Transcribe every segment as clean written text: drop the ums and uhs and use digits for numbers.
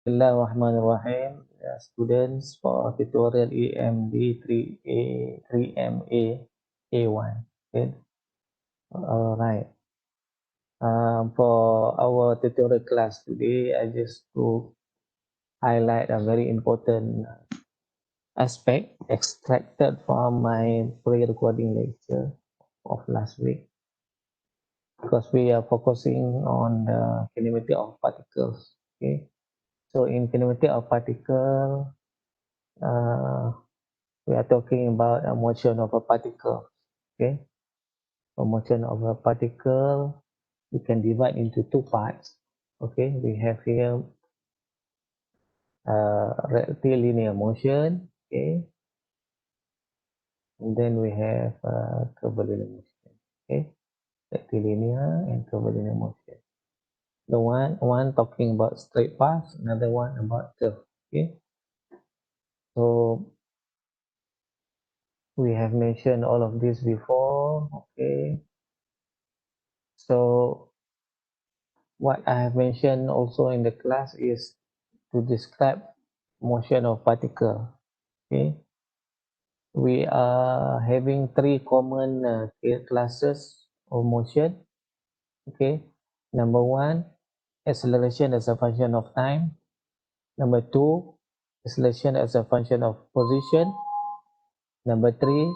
Bismillahirrahmanirrahim. Students, for tutorial EMD3M1A1. Okay. All right. For our tutorial class today, I just to highlight a very important aspect extracted from my pre-recording lecture of last week, because we are focusing on the kinematic of particles. Okay. So in kinematic of particle, we are talking about a motion of a particle. Okay, a motion of a particle we can divide into two parts. Okay, we have here rectilinear motion. Okay, and then we have curvilinear motion. Okay, rectilinear and curvilinear motion. The one talking about straight path, another one about curve. Okay, so we have mentioned all of this before. Okay, so what I have mentioned also in the class is to describe motion of particle. Okay, we are having three common classes of motion. Okay, number one, acceleration as a function of time. Number two, acceleration as a function of position. Number three,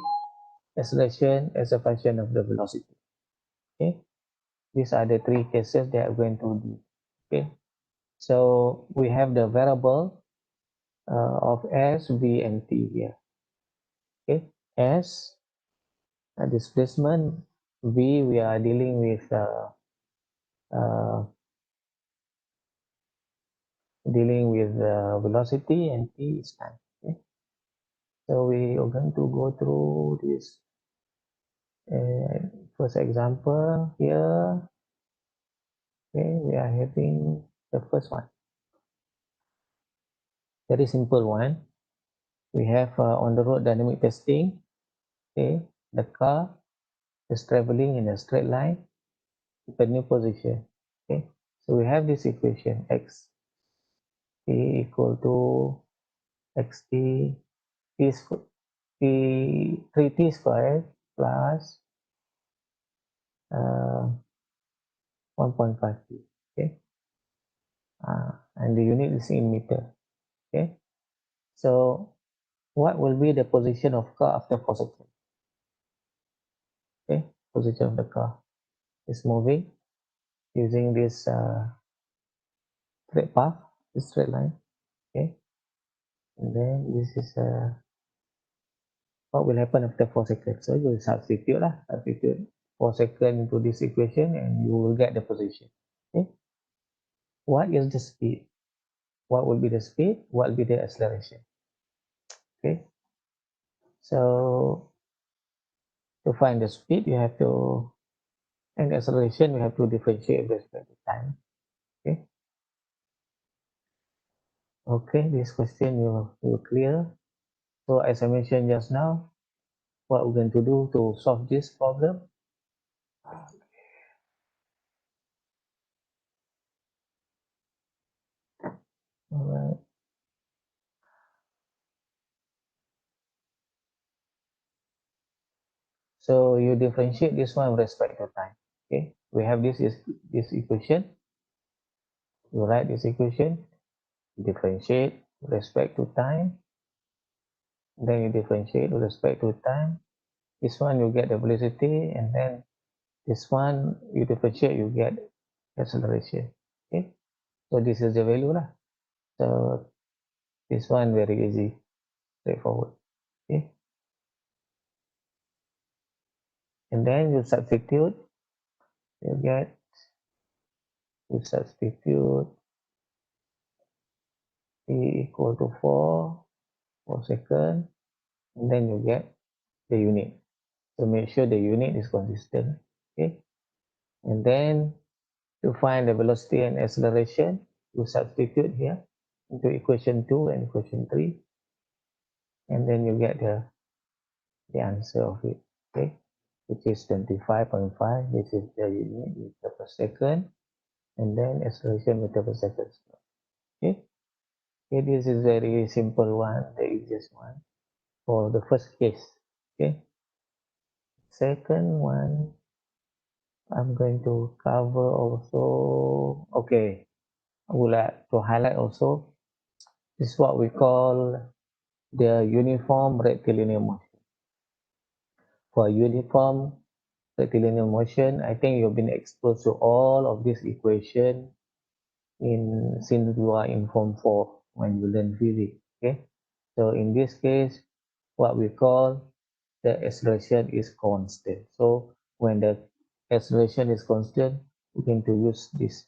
acceleration as a function of the velocity. Okay, these are the three cases that I'm going to do. Okay, so we have the variable of S, V, and T here. Okay, S displacement, V we are dealing with velocity, and T is time. Okay, so we are going to go through this first example here. Okay, we are having the first one, very simple one. We have on the road dynamic testing. Okay, the car is traveling in a straight line with a new position. Okay, so we have this equation x t equal to xt t 3t squared plus 1.5t. Okay, and the unit is in meter. Okay, so what will be the position of car after 4 seconds? Okay, position of the car is moving using this straight path, this straight line. Okay, and then this is what will happen after 4 seconds. So you substitute 4 seconds into this equation and you will get the position. Okay, what is the speed? What will be the speed? What will be the acceleration? Okay, so to find the speed, you have to, and the acceleration, you have to differentiate with respect to time. Okay, okay, this question you clear. So as I mentioned just now, what we're going to do to solve this problem. All right. So you differentiate this one with respect to time. Okay, we have this equation. You write this equation, differentiate with respect to time, then you differentiate with respect to time. This one you get the velocity, and then this one you differentiate, you get acceleration. Okay, so this is the value lah. So this one very easy, straightforward. Okay, and then you substitute, you substitute t equal to 4 seconds, and then you get the unit. So make sure the unit is consistent. Okay, and then to find the velocity and acceleration, you substitute here into equation 2 and equation 3, and then you get the answer of it. Okay, which is 25.5. This is the unit meter per second, and then acceleration meter per second. Okay, Okay, this is very simple one, the easiest one for the first case. Okay, second one, I'm going to cover also. Okay, I would like to highlight also, this is what we call the uniform rectilinear motion. For uniform rectilinear motion, I think you've been exposed to all of this equation in since you are in Form 4 when you learn physics. Okay, so in this case, what we call the acceleration is constant. So when the acceleration is constant, we going to use this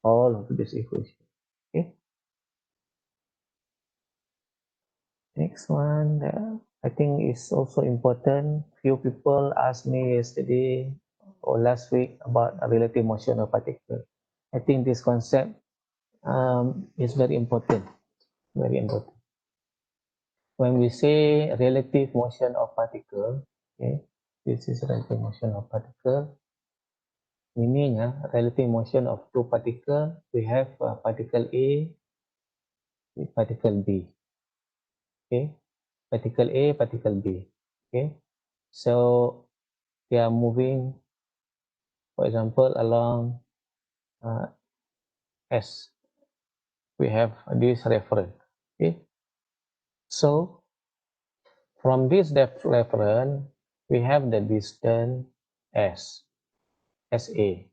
all of this equation. Okay, next one, I think is also important. Few people asked me yesterday or last week about a relative motion of particle. I think this concept is very important. Very important. When we say relative motion of particle, okay, this is relative motion of particle. Meaning, relative motion of two particles, we have particle A with particle B. Okay, particle A, particle B. Okay, so they are moving, for example, along uh, S. We have this reference. Okay, so from this reference, we have the distance S, SA.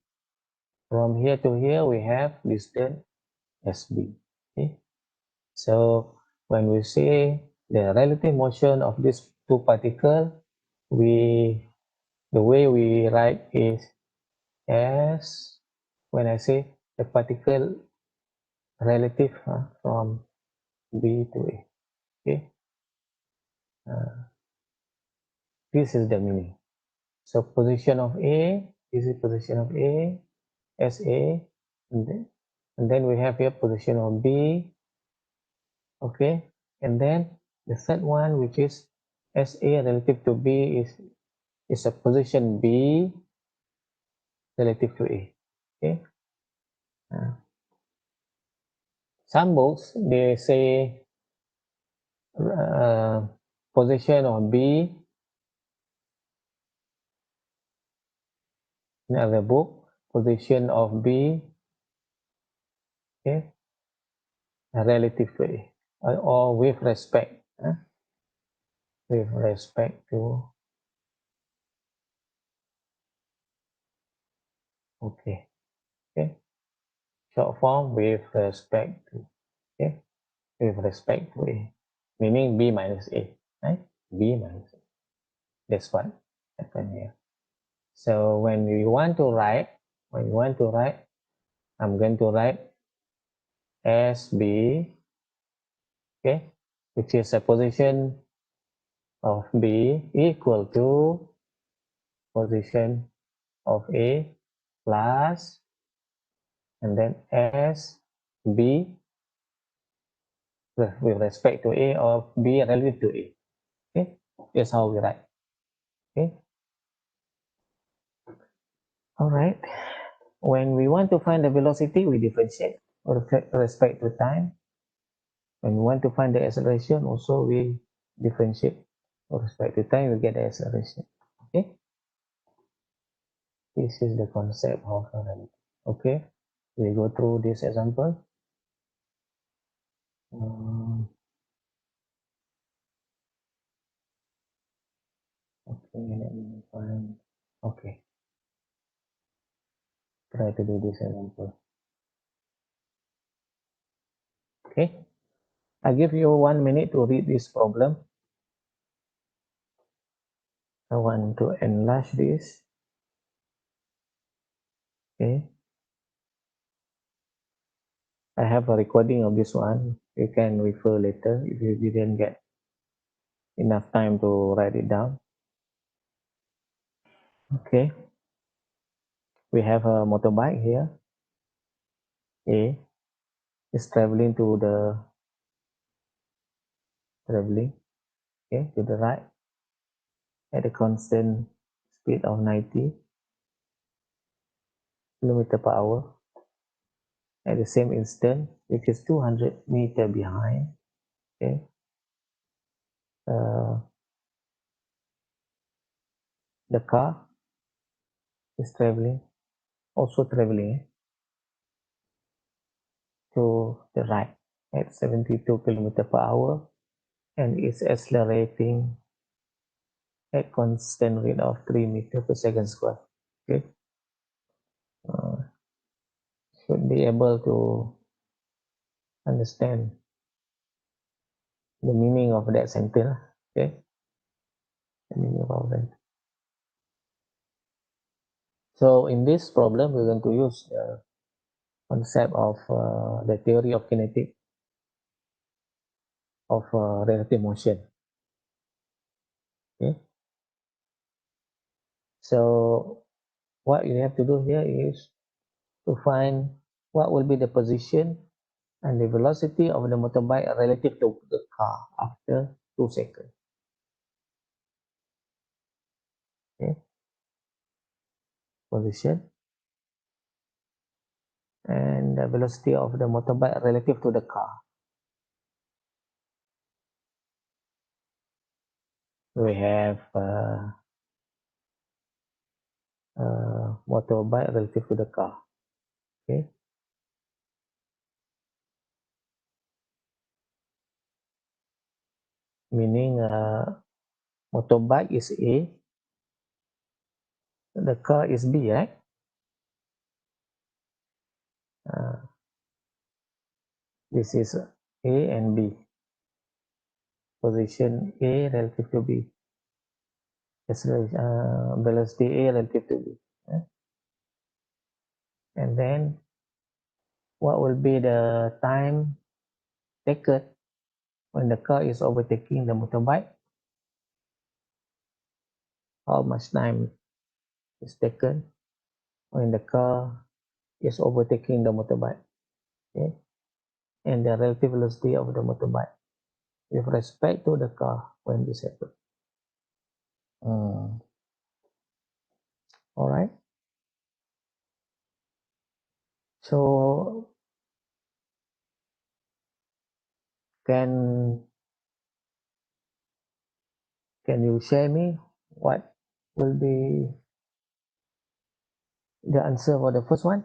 From here to here, we have distance SB. Okay, so when we say the relative motion of these two particles, the way we write is as, when I say the particle relative from B to A. Okay, this is the meaning. So position of A, this is position of A, SA, and then we have here position of B. Okay, and then the third one, which is SA relative to B, is a position B relative to A. Okay, some books they say position of B. In other book, position of B, okay, relative to A, or with respect, with respect to, okay, okay, short form with respect to, okay, with respect to A, meaning B minus A, right? B minus A. That's what happened here. So when you want to write, I'm going to write SB, okay, which is a position of B equal to position of A plus, and then S B with respect to A, or B relative to A. Okay, that's how we write. Okay, all right. When we want to find the velocity, we differentiate with respect to time. When we want to find the acceleration, also we differentiate with respect to time, we get the acceleration. Okay, this is the concept of relativity. Okay, we go through this example. Okay, let me find. Okay, try to do this example. Okay, I give you 1 minute to read this problem. I want to enlarge this. Okay, I have a recording of this one. You can refer later if you didn't get enough time to write it down. Okay, we have a motorbike here. A is traveling to the to the right at a constant speed of 90 kilometer per hour. at the same instant, which is 200 meters behind. Okay, uh, the car is also traveling to the right at 72 kilometers per hour, and is accelerating at constant rate of 3 meters per second square. Okay, uh, should be able to understand the meaning of that sentence. Okay, the meaning of that. So in this problem, we're going to use the concept of the theory of kinetic of relative motion. Okay, so what you have to do here is to find what will be the position and the velocity of the motorbike relative to the car after 2 seconds. Okay, position and the velocity of the motorbike relative to the car. We have motorbike relative to the car. Okay, meaning motorbike is A, the car is B, right? Uh, this is A and B. Position A relative to B. Velocity A relative to B. And then what will be the time taken when the car is overtaking the motorbike? How much time is taken when the car is overtaking the motorbike? Okay, and the relative velocity of the motorbike with respect to the car when this happens. All right. So can you share me what will be the answer for the first one?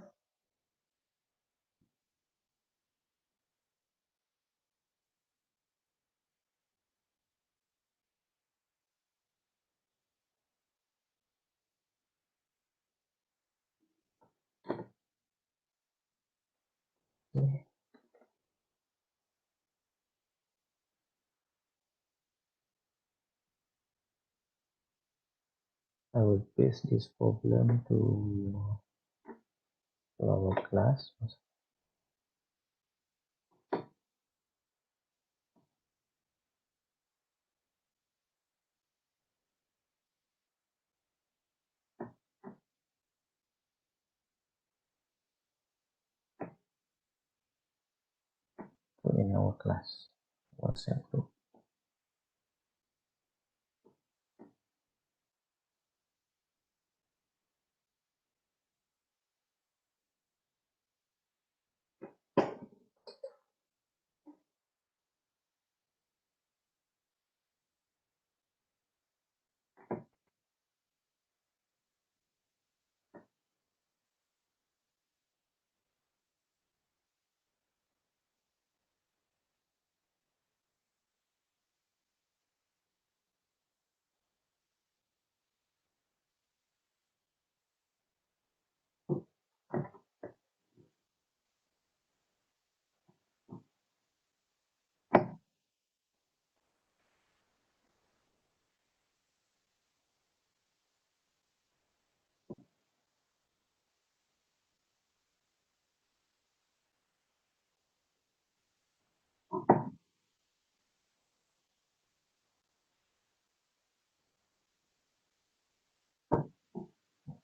I will paste this problem to our class. In our class WhatsApp group.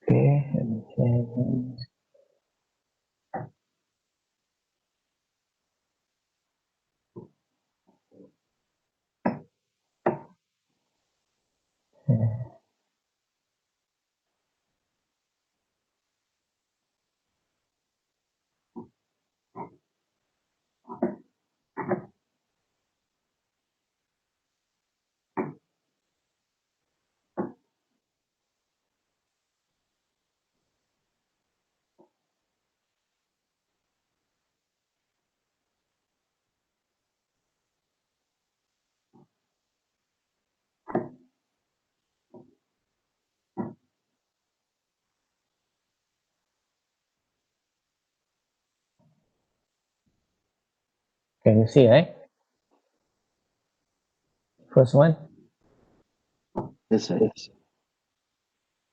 Okay, and then Can you see, right? First one. Yes, sir.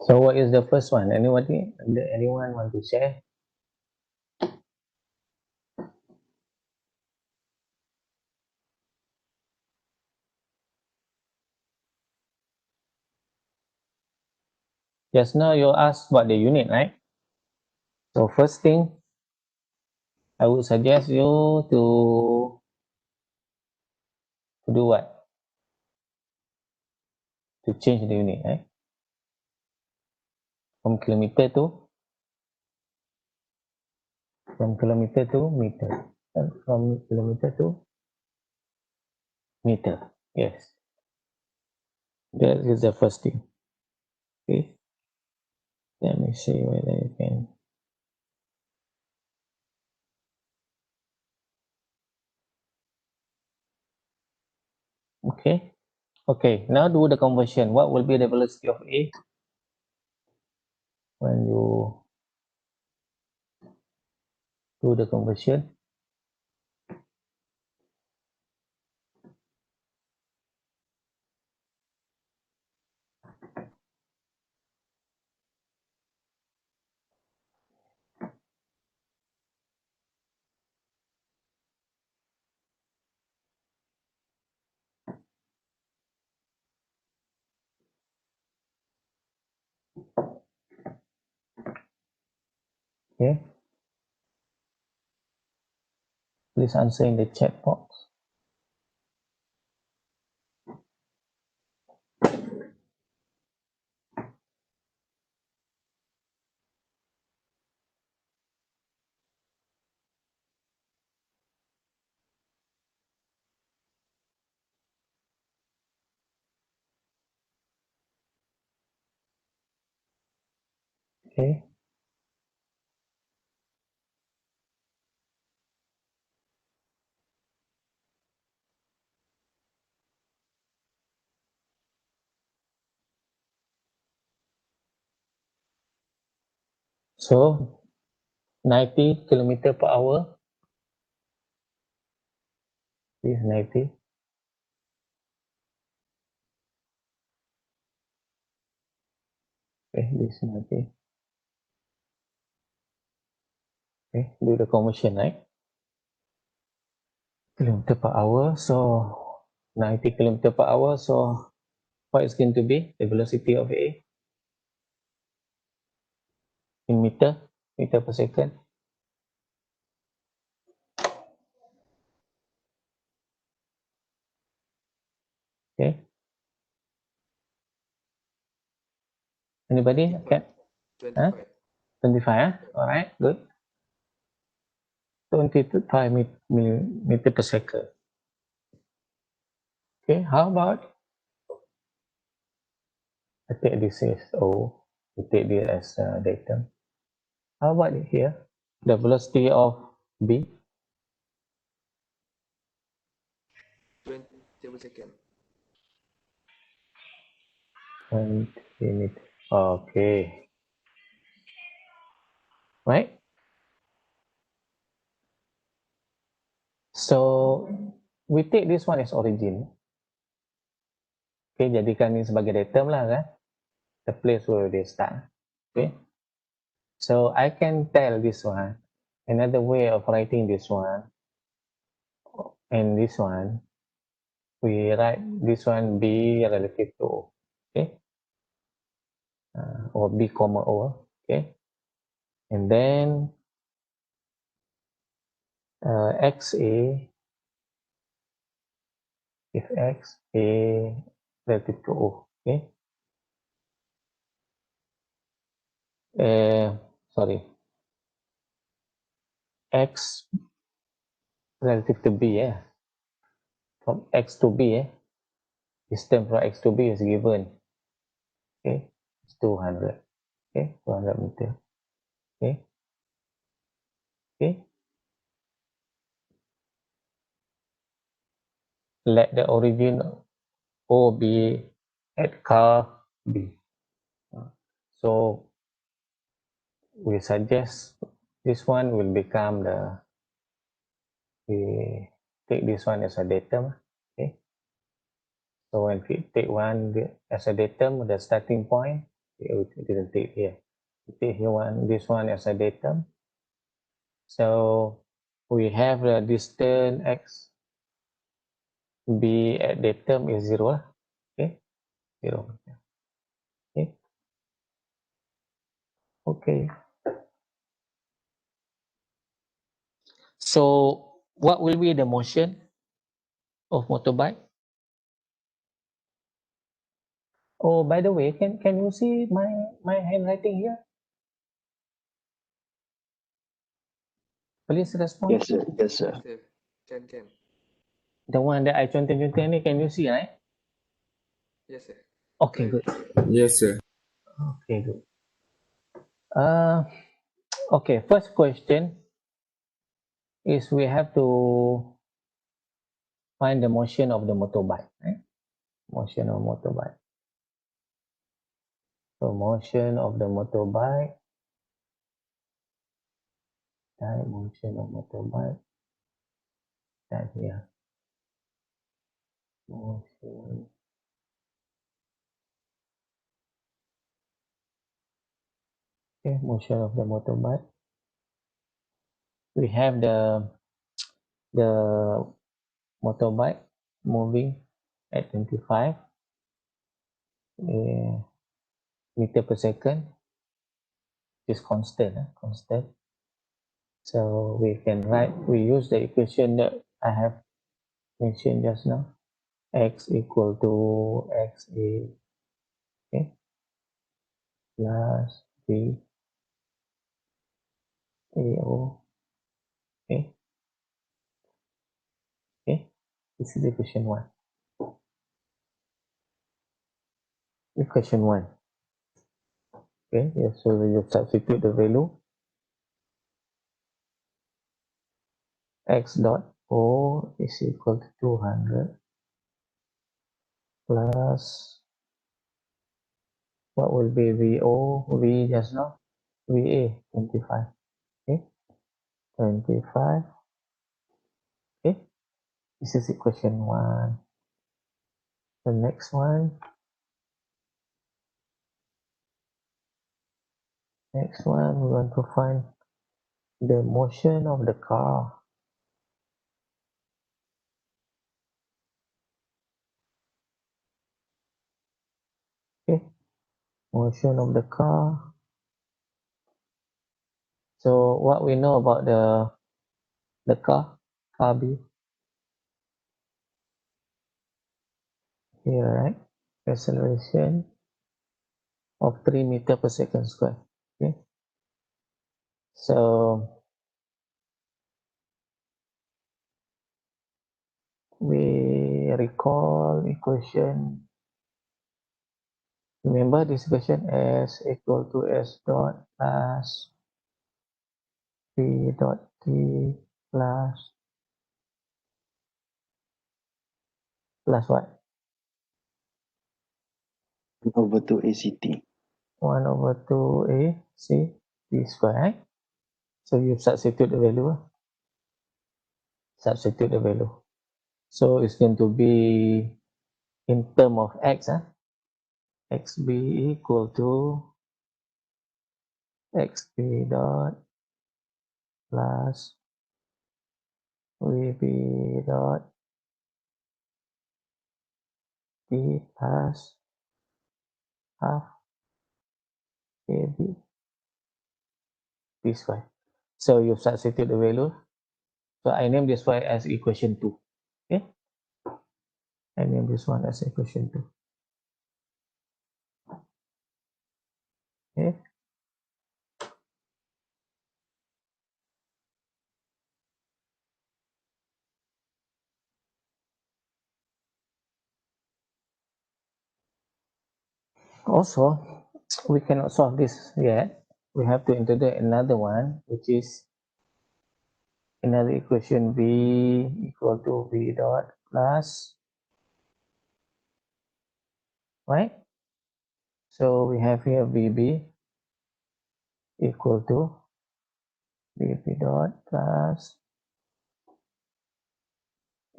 So what is the first one? Anyone want to share? Just now you asked about the unit, right? So first thing, I would suggest you to do what? To change the unit, right? From kilometer to meter. From kilometer to meter. Yes, that is the first thing. Okay, let me see whether you can. Okay, okay. Now do the conversion. What will be the velocity of A when you do the conversion? Okay, please answer in the chat box. Okay, so 90 kilometer per hour is 90. Okay, this is 90. Okay, do the conversion, right? Kilometer per hour. So 90 kilometer per hour. So what is going to be the velocity of A in meter per second? Okay, anybody? Okay, huh? 25. 25, huh? All right, good. 25 meter per second. Okay, how about I take this as O, we take this as datum. How about here? The velocity of B, 20 per second. 20 meter. Okay, right? So we take this one as origin. Okay, jadikan ini sebagai datum lah kan. The place where they start. Okay, so I can tell this one. Another way of writing this one and this one, we write this one B relative to O. Okay, or B comma O. Okay, and then XA, if X A relative to O. Okay, sorry, X relative to B, yeah, from X to B, distance from X to B is given. Okay, it's 200. Okay, 200 meter. Okay, okay. Let the origin O be at car B. So we suggest this one will become the take this one as a datum. Okay. So when we take one as a datum, the starting point, we didn't take here. We take here this one as a datum. So we have the distance x b at datum is 0. Okay, 0. Okay. Okay. So what will be the motion of motorbike? Oh, by the way, can you see my handwriting here? Please respond. Yes, sir. Yes, sir. Yes, sir. Can. The one that I 2020, can you see, right? Yes, sir. Okay, Clearly. good. Yes, sir. Okay, good. Uh, okay, first question is we have to find the motion of the motorbike, right? Motion of motorbike. So motion of the motorbike, right? Motion of motorbike, that here. Motion. Okay, motion of the motorbike. We have the motorbike moving at 25 meter per second. Is constant, constant. So we can write, we use the equation that I have mentioned just now. X equal to XA, okay, plus B AO, okay, okay. This is equation 1. Equation 1. Okay, yes, so we just substitute the value. X dot O is equal to 200 plus what will be VO, V just now, VA 25, okay, 25, okay. This is equation 1. The next one, we want to find the motion of the car. Okay, motion of the car. So what we know about the car B here, right? Acceleration of 3 meter per second square. Okay, so we recall equation. Remember this equation S equal to S dot plus P dot T plus what? 1/2 ACT. 1 over 2 A C T square, right? So you substitute the value. Substitute the value. So it's going to be in term of x, xb equal to xb dot plus vb dot t plus half ab t square. So you substitute the value. So I name this one as equation 2. Okay, I name this one as equation 2. Okay, also we cannot solve this yet. We have to introduce another one, which is another equation v equal to v dot plus, right? So we have here vb equal to vb dot plus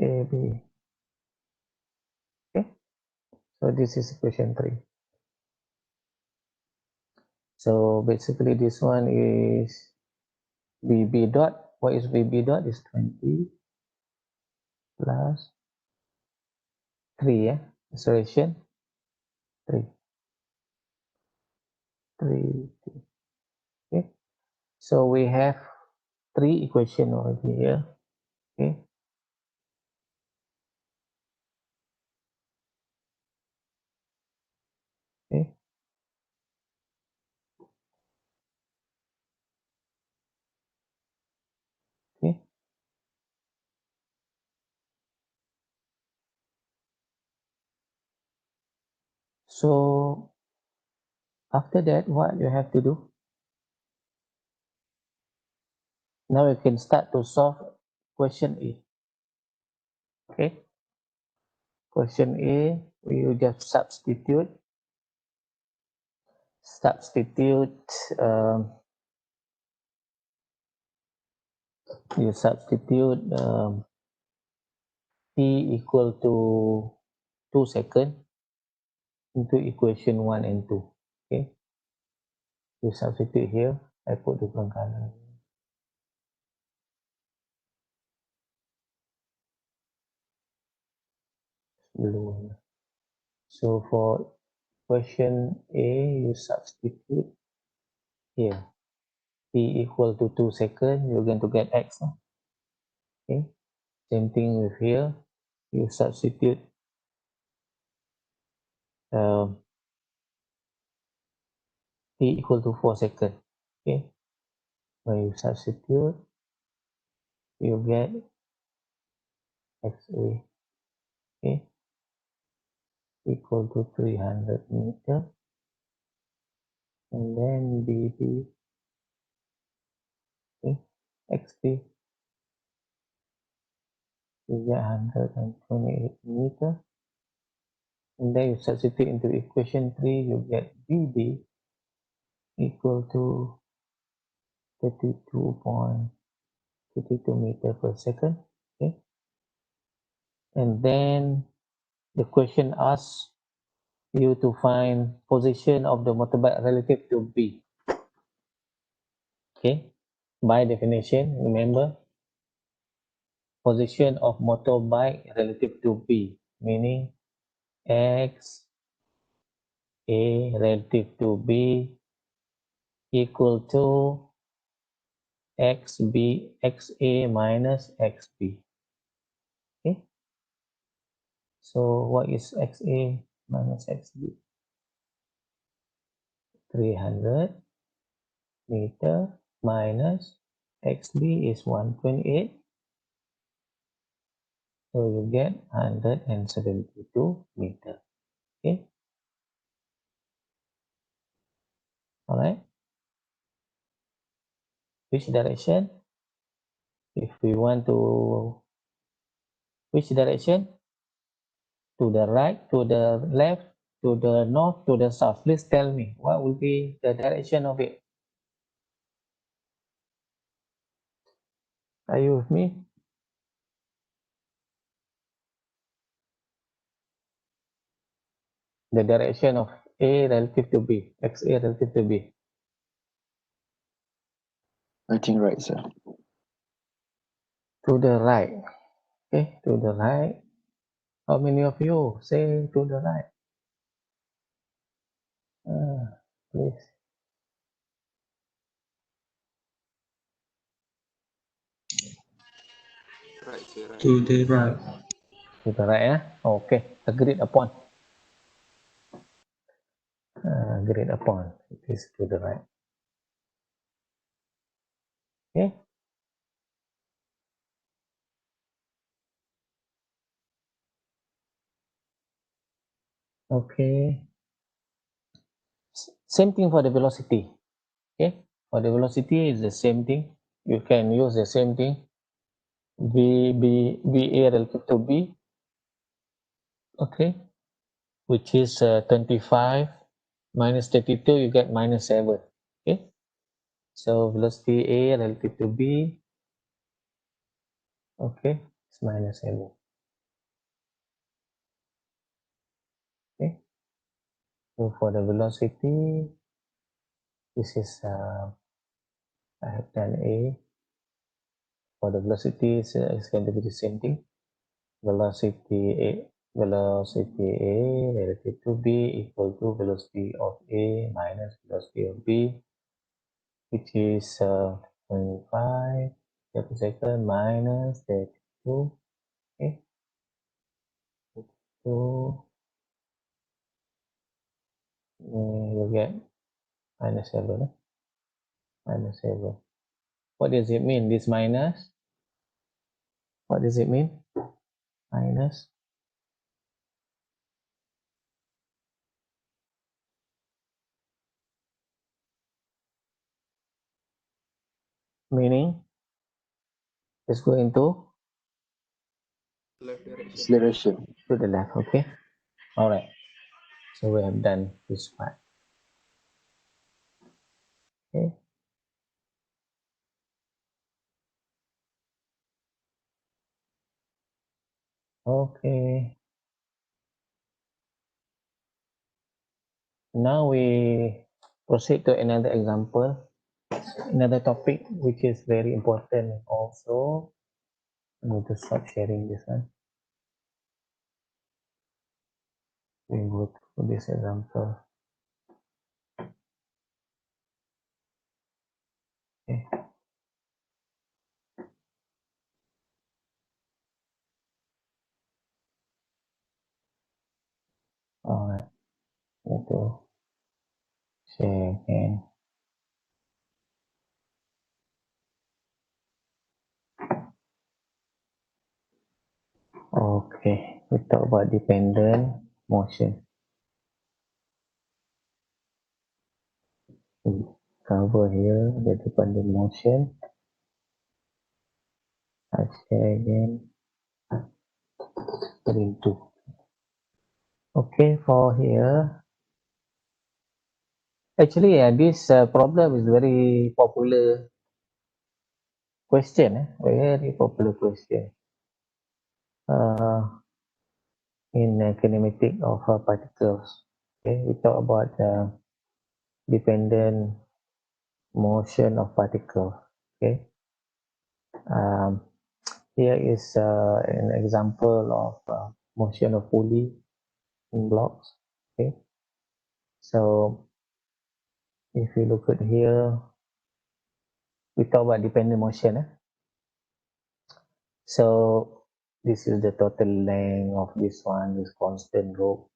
AB. Okay, so this is equation 3. So basically this one is BB dot. What is BB dot? Is 20 plus 3, yeah? Acceleration 3. 3. Okay, so we have 3 equation over here. Okay, okay, okay. So after that, what you have to do? Now you can start to solve question A. Okay, question A, you just substitute you substitute t equal to 2 seconds into equation 1 and 2. Okay, you substitute here. I put different color. Blue one. So for question A, you substitute here. T equal to 2 seconds, you're going to get x. Okay, same thing with here. You substitute t equal to 4 seconds. Okay, when you substitute, you get xa, okay, equal to 300 meter, and then bb, okay, xp, you get 128 meter, and then you substitute into equation 3, you get bb equal to 32.32 meter per second. Okay, and then the question asks you to find position of the motorbike relative to B. Okay, by definition, remember, position of motorbike relative to B, meaning X A relative to B equal to XA minus XB. Okay, so what is XA minus XB? 300 meter minus XB is 128. So you get 172 meter. Okay, all right. Which direction? If we want to, which direction? To the right, to the left, to the north, to the south. Please tell me what will be the direction of it. Are you with me? The direction of A relative to B, XA relative to B. I think right, sir. To the right. Okay, to the right. How many of you say to the right? Please. Right, sir, right. To the right. To the right, eh? Okay, agreed upon. Agreed upon. It is to the right. Okay. Okay. Same thing for the velocity. Okay. For the velocity is the same thing. You can use the same thing. VA relative to B. Okay. Which is 25 minus 32, you get minus 7. Okay. So velocity A relative to B. Okay. It's minus 7. So for the velocity, this is I have done A. For the velocity, it's going to be the same thing. Velocity A relative to B equal to velocity of A minus velocity of B, which is 0.5 per second minus 32. Okay, so you get minus 7. Minus 7. What does it mean, this minus? What does it mean? Minus. Meaning, let's go into Left direction. Acceleration. to the left, okay? All right. So we have done this part. Okay. Okay. Now we proceed to another example, another topic which is very important also. I need to stop sharing this one. We go to this example. Okay. All right. Need to share again. Okay. We talk about dependent motion. We cover here the dependent motion. I share again. Screen 2. Okay, for here, actually, this problem is very popular question, very popular question in kinematic of particles. Okay, we talk about dependent motion of particles. Okay, um, here is an example of motion of pulley in blocks. Okay, so if you look at here, we talk about dependent motion. So this is the total length of this one, this constant rope.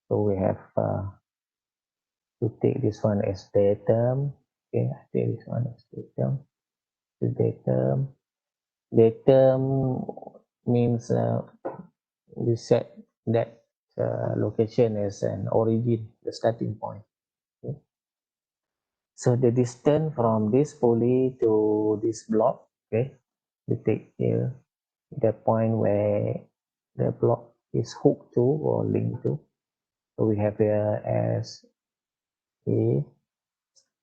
So we have to take this one as datum. Okay, I take this one as datum. The datum means we set that location as an origin, the starting point. Okay. So the distance from this pulley to this block, okay, we take here the point where the block is hooked to or linked to. So we have here as A,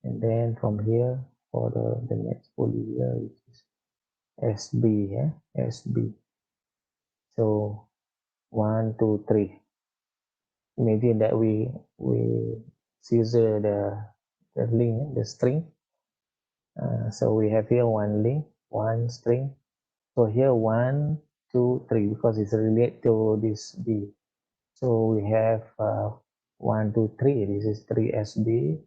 and then from here for the next pulley here, which is SB, yeah, SB. So 1, 2, 3. Imagine that we scissor the link, the string. So we have here one link, one string. So here 1, 2, 3 because it's related to this B. So we have 1, 2, 3. This is 3 SB,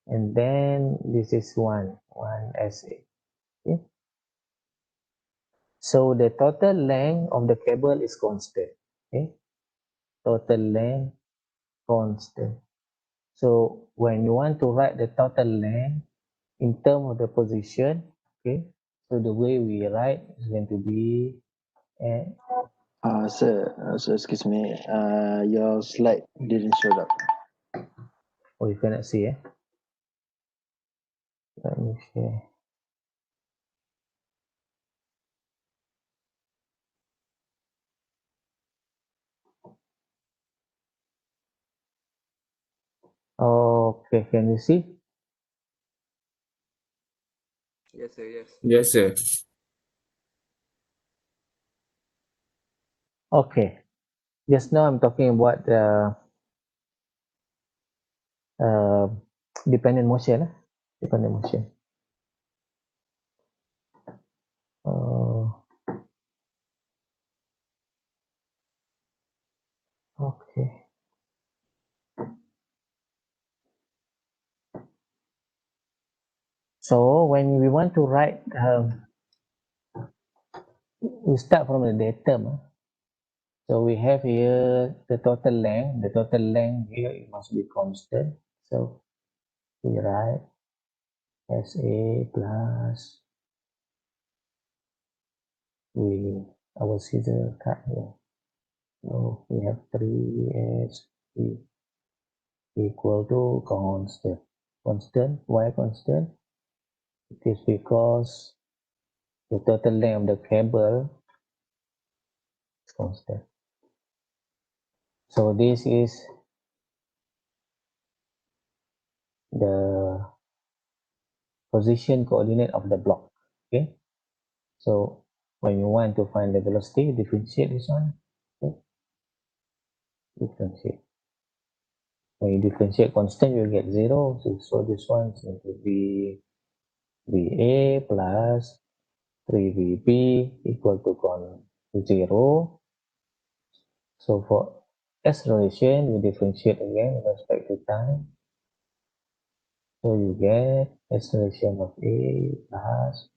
and then this is 1 SA. Okay. So the total length of the cable is constant. Okay, total length constant. So when you want to write the total length in terms of the position, okay, so the way we write is going to be Sir, excuse me. Your slide didn't show up. oh, you cannot see, let me share. Okay, can you see? Yes, sir. Yes. Yes, sir. Okay, just now I'm talking about uh, dependent motion, dependent motion. Uh, okay. So when we want to write, we start from the datum. So we have here the total length. The total length here it must be constant. So we write SA plus we our scissor cut here. So we have 3S equal to constant. Constant. Why constant? It is because the total length of the cable is constant. So this is the position coordinate of the block. Okay. So when you want to find the velocity, differentiate this one. Okay. Differentiate. When you differentiate constant, you get 0. So this one is going to be VA plus 3VB equal to 0. So for acceleration, we differentiate again with respect to time. So you get acceleration of A plus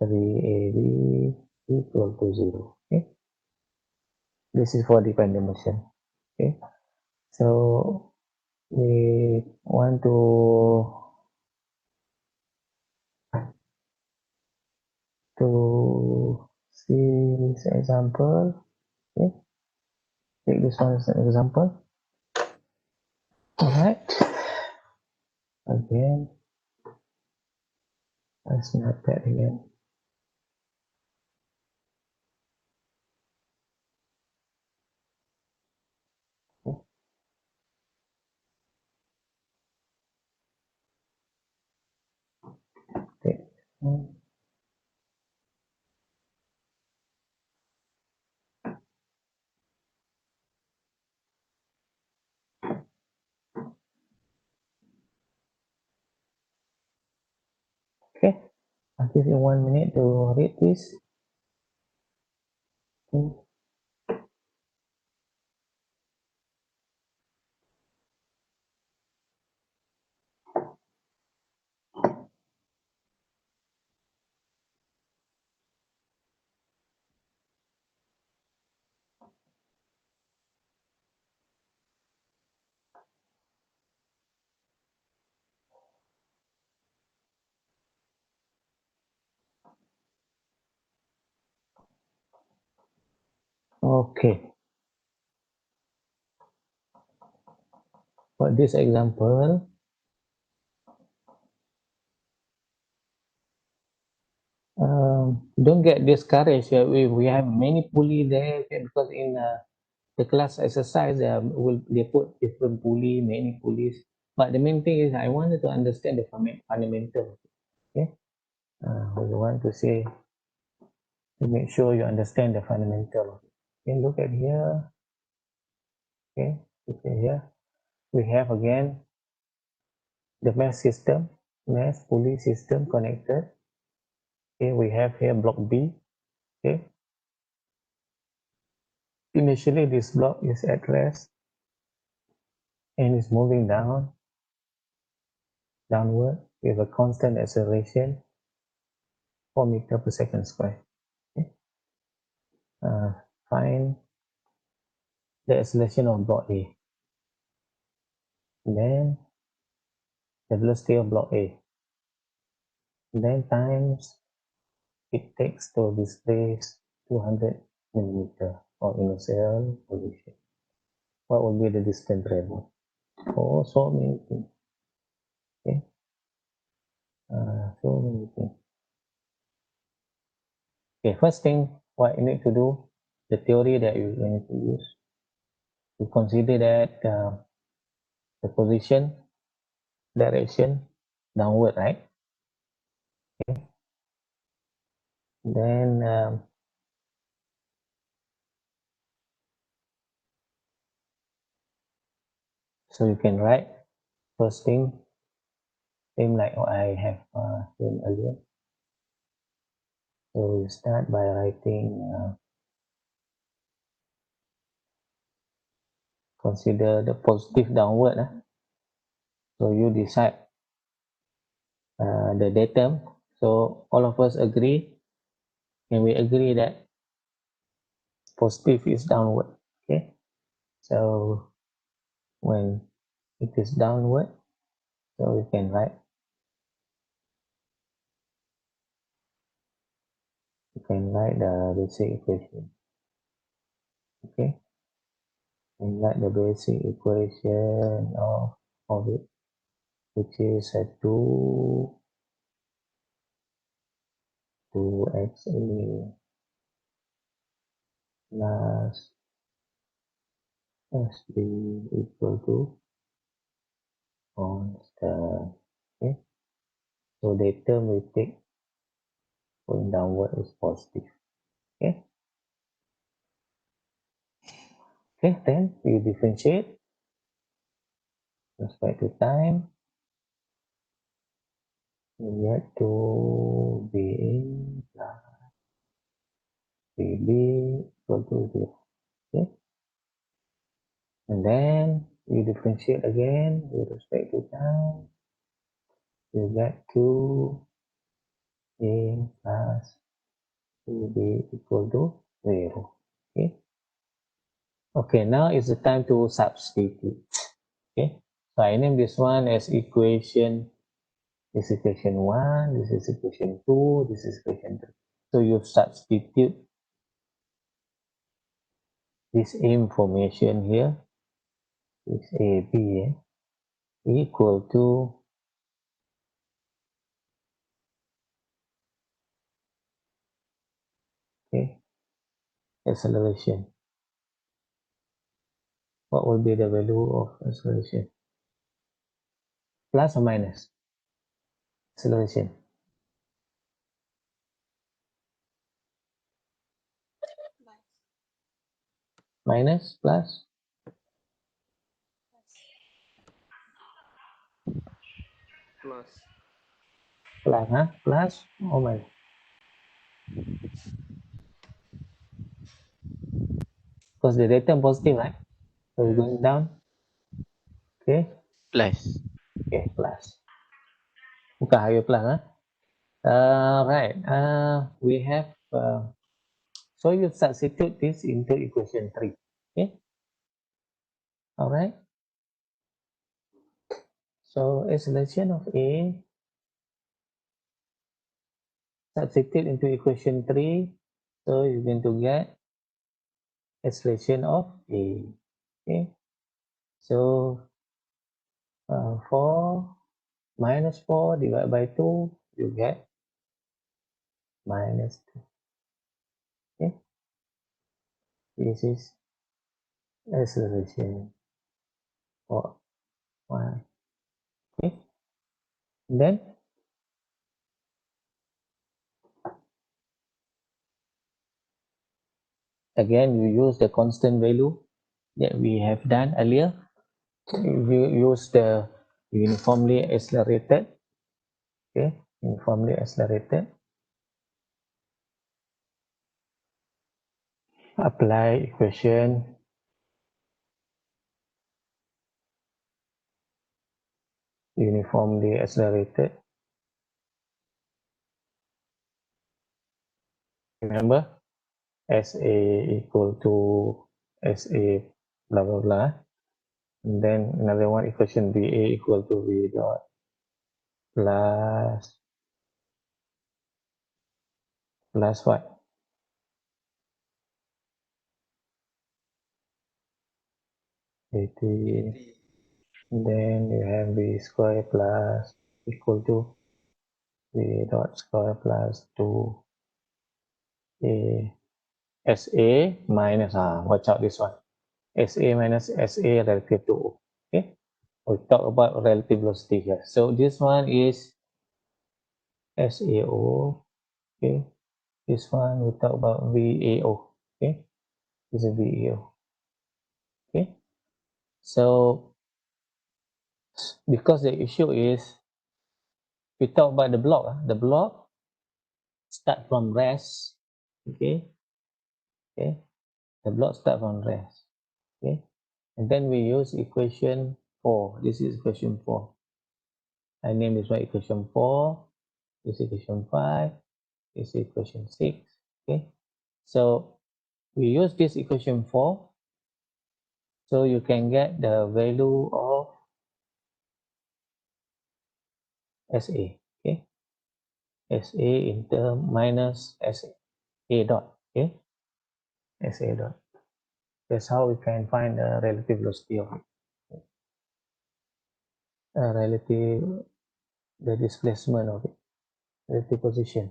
3AB equal to 0. Okay. This is for dependent motion. Okay. So we want to see this example. Okay. Take this one as an example. All right. Again, let's map that again. Okay. Okay. I'll give you 1 minute to read this. Okay. Okay. For this example, don't get discouraged. We have many pulley there because in the class exercise they put different pulley, many pulleys. But the main thing is I wanted to understand the fundamental. Okay. We want to say to make sure you understand the fundamental. Okay. Look at here. Okay. Look at here. We have again the mesh pulley system connected. Okay. We have here block B. Okay. Initially, this block is at rest and is moving downward with a constant acceleration 4 meter per second square. Okay. Find the acceleration of block A. And then the velocity of block A. And then times it takes to displace 200 millimeter of initial position. What will be the distance traveled? Oh, so many things. Okay. So many things. Okay, first thing, what you need to do, the theory that you need to use, you consider that the position, direction, downward, right? Okay. Then so you can write first thing, same like what I have shown earlier. So we start by writing, consider the positive downward. So you decide the datum. So all of us agree, and we agree that positive is downward. Okay, so when it is downward, so we can write the basic equation. Okay, and write the basic equation of it, which is a 2xa plus sb equal to constant. Okay, so the term we take going downward is positive. Okay, then you differentiate respect to time. You get to BA plus BB equal to 0. Okay, and then you differentiate again with respect to time. You get 2A plus 2B equal to 0. Okay, okay, now is the time to substitute. Okay, so I name this one as equation. This is equation 1, this is equation 2, this is equation 3. So you substitute this information here, this AB equal to acceleration. What will be the value of acceleration? Plus or minus? Acceleration. Minus, plus? Plus. Plus, huh? Plus or minus? Because the data positive, right? So we're going down. Okay. Plus. Okay, plus. Bukan higher plus, huh? Right. We have so you substitute this into equation 3. Okay. All right. So acceleration of A substitute into equation 3. So you're going to get acceleration of A. Okay. So 4 minus 4 divided by 2, you get minus 2. Okay. This is acceleration for 1. Okay. Then again, you use the constant value that we have done earlier. You use the uniformly accelerated. Okay, uniformly accelerated. Apply equation uniformly accelerated. Remember, SA equal to SA blah blah blah. And then another one equation BA equal to V dot plus what? AT. Then you have B square plus equal to V dot square plus 2A SA minus, watch out this one. SA minus SA relative to O. Okay, we talk about relative velocity here. So this one is SAO. Okay, this one we talk about VAO. Okay, this is VAO. Okay, so because the issue is we talk about the block. The block start from rest. Okay. Okay. The block start from rest. Okay. And then we use equation 4. This is equation 4. I name this one equation 4. This is equation 5. This is equation 6. Okay. So we use this equation 4. So you can get the value of SA. Okay. SA into minus SA dot. Okay. SA dot. That's how we can find the relative velocity of it. Relative, the displacement of it, relative position.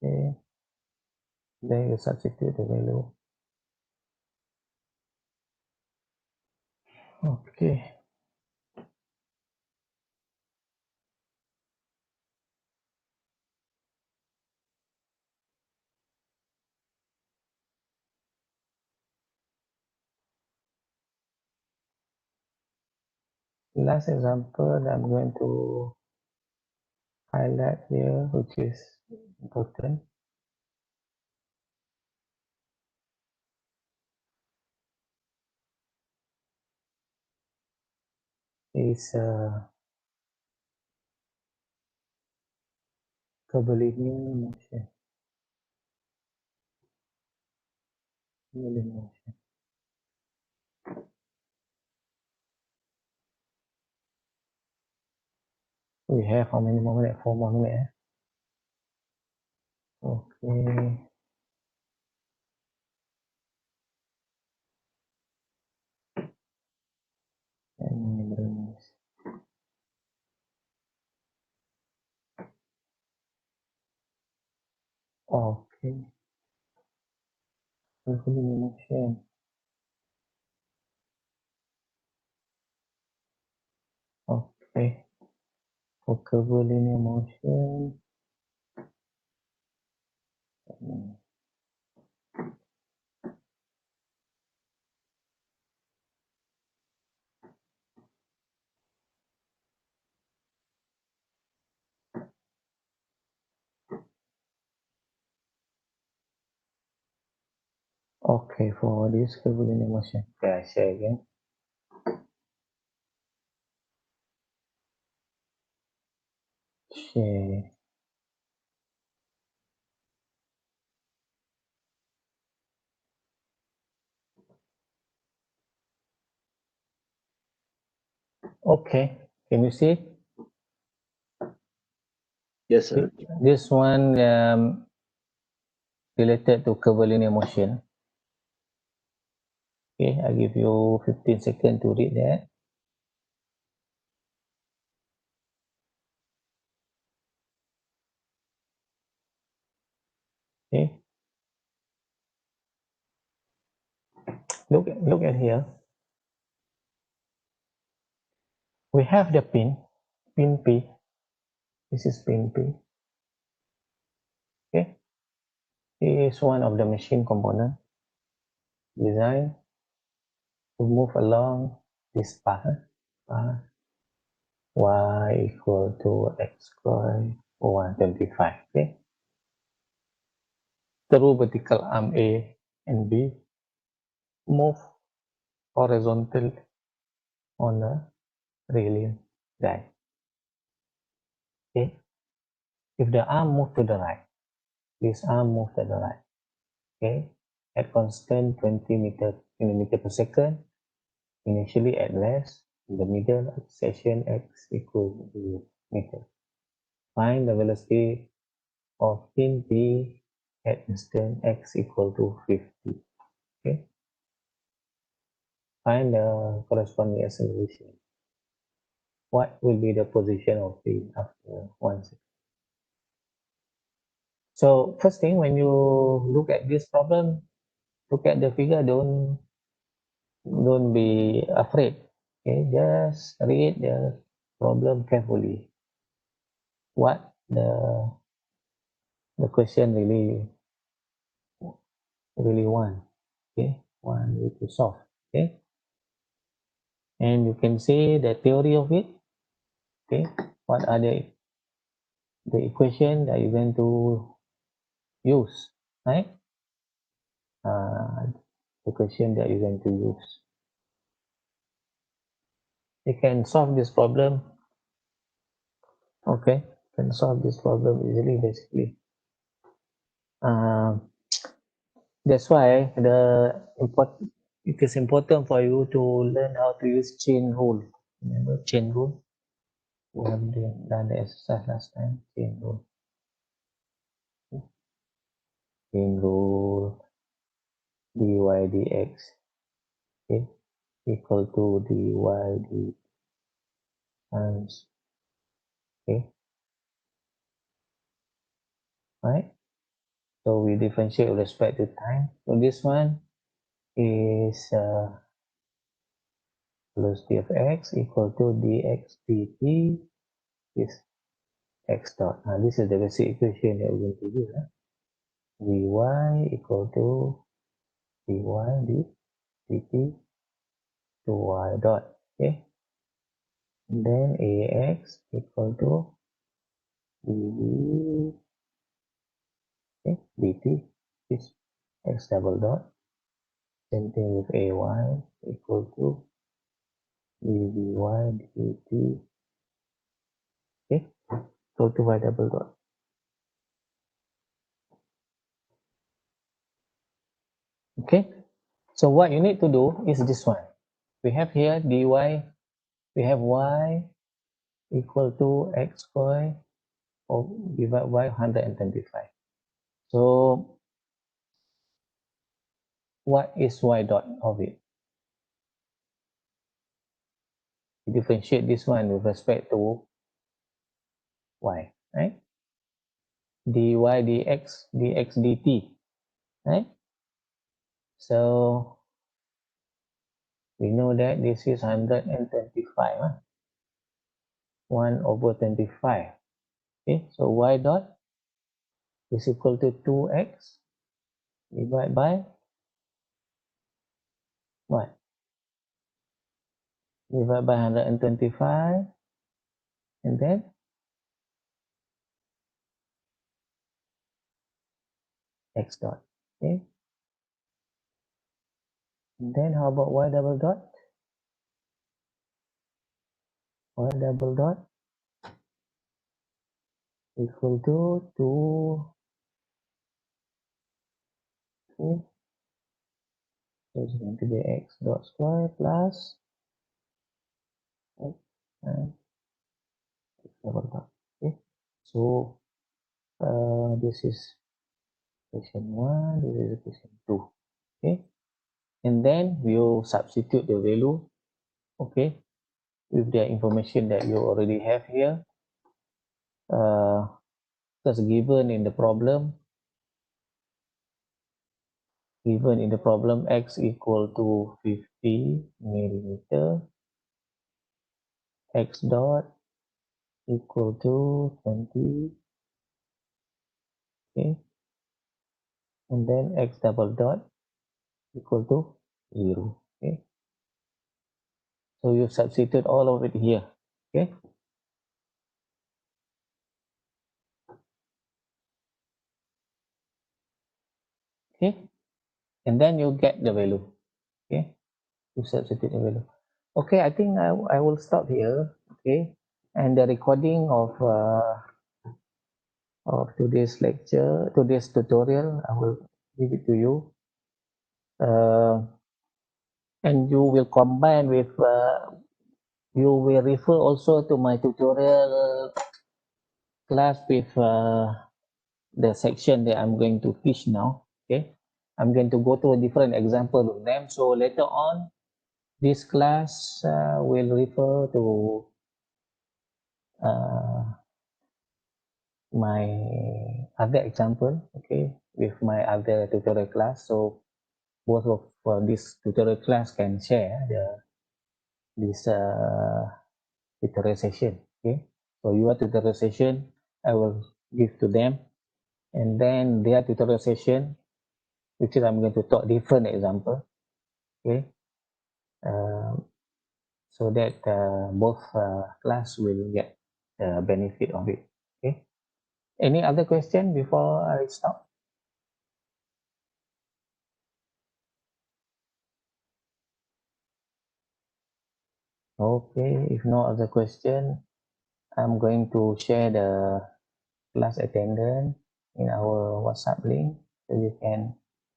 Okay. Then you substitute the value. Okay. Last example that I'm going to highlight here, which is important, is curvilinear motion. Curvilinear motion. We have how many more minutes? 4 more minutes. Okay. And okay. Curvilinear motion. Okay. For curvilinear motion. Okay, for this curvilinear motion. Okay, I share again. Share. Okay, can you see? Yes, sir. This one related to curvilinear motion. Okay, I give you 15 seconds to read that. Okay, look at here. We have the pin P. This is pin P. Okay, it is one of the machine component designed to move along this path. Y equal to x squared 125. Okay, through vertical arm A and B, move horizontal on the railing guide. Okay, if the arm move to the right, this arm move to the right. Okay, at constant 20 millimeter per second, initially at rest in the middle of section x equal to meter. Find the velocity of pin P at instant x equal to 50. Okay, find the corresponding acceleration. What will be the position of pin after 1 second? So first thing, when you look at this problem, look at the figure, don't be afraid. Okay, just read the problem carefully. What the question really want. Okay, want you to solve. Okay, and you can say the theory of it. Okay, what are the equation that you're going to use, right? The question that you're going to use. You can solve this problem. Okay, you can solve this problem easily, basically. That's why it is important for you to learn how to use chain rule. Remember chain rule? We have done the exercise last time. Chain rule. Chain rule dy dx, okay, equal to dy dt times, okay, right? So we differentiate with respect to time. So this one is velocity of x equal to dx dt is x dot. Now this is the basic equation that we're going to use. Vy equal to dy dt to y dot. Okay. And then ax equal to dv, okay, dt is x double dot. Same thing with ay equal to dvy dt, okay, equal to y double dot. Okay, so what you need to do is this one. We have here dy, we have y equal to x squared divided by 125. So what is y dot of it? We differentiate this one with respect to y, right? dy dx dt, right? So we know that this is 125, 1 over 25. Okay, so y dot is equal to 2x divided by what? Divided by 125, and then x dot. Okay, and then how about y double dot? Y double dot equal to 2, okay, so it's going to be x dot square plus x and x double dot. Okay, so this is equation 1, this is equation 2. Okay, and then you substitute the value, okay, with the information that you already have here. Because given in the problem x equal to 50 millimeter, x dot equal to 20, okay, and then x double dot equal to 0. Okay, so you substitute all of it here. Okay, okay, and then you get the value. Okay, you substitute the value. Okay, I think I will stop here. Okay, and the recording of today's lecture, today's tutorial, I will give it to you. And you will combine with, you will refer also to my tutorial class with the section that I'm going to teach now. Okay, I'm going to go to a different example with them. So later on, this class will refer to my other example, okay, with my other tutorial class. So both of this tutorial class can share this tutorial session. Okay, so your tutorial session I will give to them, and then their tutorial session, which is I'm going to talk different example. Okay, so that both class will get the benefit of it. Okay. Any other question before I stop? Okay, if no other question, I'm going to share the class attendance in our WhatsApp link so you can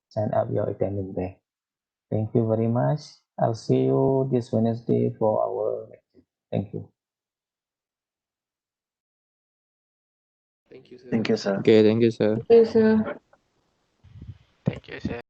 sign up your attendance there. Thank you very much. I'll see you this Wednesday for our lecture. Thank you. Thank you, sir. Thank you, sir. Okay, thank you, sir. Yes, sir. Thank you, sir.